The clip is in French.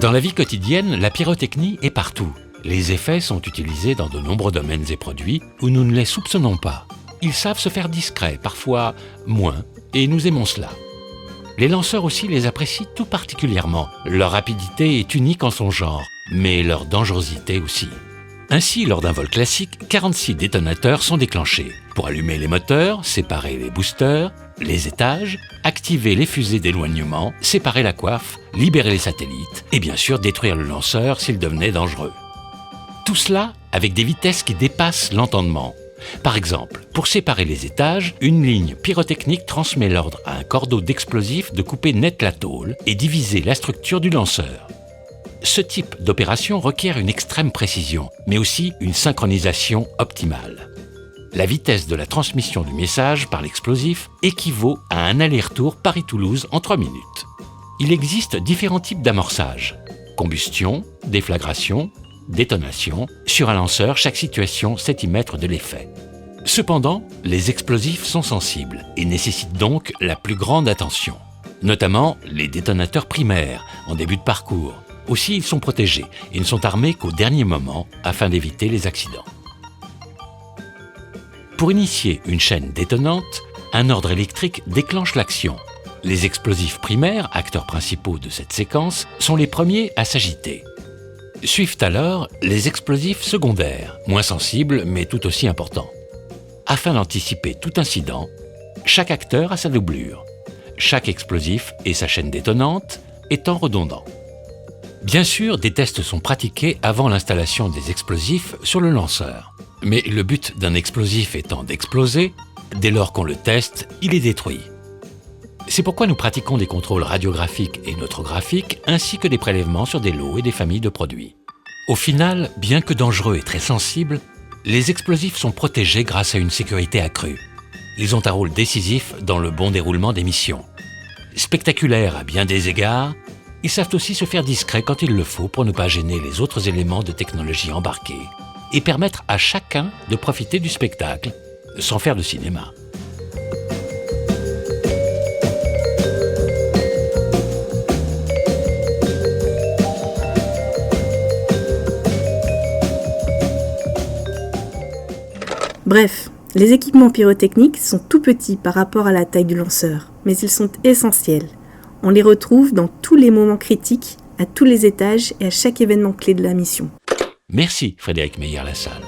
Dans la vie quotidienne, la pyrotechnie est partout. Les effets sont utilisés dans de nombreux domaines et produits où nous ne les soupçonnons pas. Ils savent se faire discrets, parfois moins, et nous aimons cela. Les lanceurs aussi les apprécient tout particulièrement. Leur rapidité est unique en son genre, mais leur dangerosité aussi. Ainsi, lors d'un vol classique, 46 détonateurs sont déclenchés pour allumer les moteurs, séparer les boosters, les étages, activer les fusées d'éloignement, séparer la coiffe, libérer les satellites et bien sûr détruire le lanceur s'il devenait dangereux. Tout cela avec des vitesses qui dépassent l'entendement. Par exemple, pour séparer les étages, une ligne pyrotechnique transmet l'ordre à un cordeau d'explosifs de couper net la tôle et diviser la structure du lanceur. Ce type d'opération requiert une extrême précision, mais aussi une synchronisation optimale. La vitesse de la transmission du message par l'explosif équivaut à un aller-retour Paris-Toulouse en 3 minutes. Il existe différents types d'amorçage. Combustion, déflagration, détonation. Sur un lanceur, chaque situation sait y mettre de l'effet. Cependant, les explosifs sont sensibles et nécessitent donc la plus grande attention. Notamment les détonateurs primaires en début de parcours. Aussi, ils sont protégés et ne sont armés qu'au dernier moment afin d'éviter les accidents. Pour initier une chaîne détonante, un ordre électrique déclenche l'action. Les explosifs primaires, acteurs principaux de cette séquence, sont les premiers à s'agiter. Suivent alors les explosifs secondaires, moins sensibles mais tout aussi importants. Afin d'anticiper tout incident, chaque acteur a sa doublure. Chaque explosif et sa chaîne détonante étant redondants. Bien sûr, des tests sont pratiqués avant l'installation des explosifs sur le lanceur. Mais le but d'un explosif étant d'exploser, dès lors qu'on le teste, il est détruit. C'est pourquoi nous pratiquons des contrôles radiographiques et neutrographiques ainsi que des prélèvements sur des lots et des familles de produits. Au final, bien que dangereux et très sensibles, les explosifs sont protégés grâce à une sécurité accrue. Ils ont un rôle décisif dans le bon déroulement des missions. Spectaculaires à bien des égards, ils savent aussi se faire discrets quand il le faut pour ne pas gêner les autres éléments de technologie embarqués et permettre à chacun de profiter du spectacle sans faire de cinéma. Bref, les équipements pyrotechniques sont tout petits par rapport à la taille du lanceur, mais ils sont essentiels. On les retrouve dans tous les moments critiques, à tous les étages et à chaque événement clé de la mission. Merci Frédéric Meyer-Lassalle.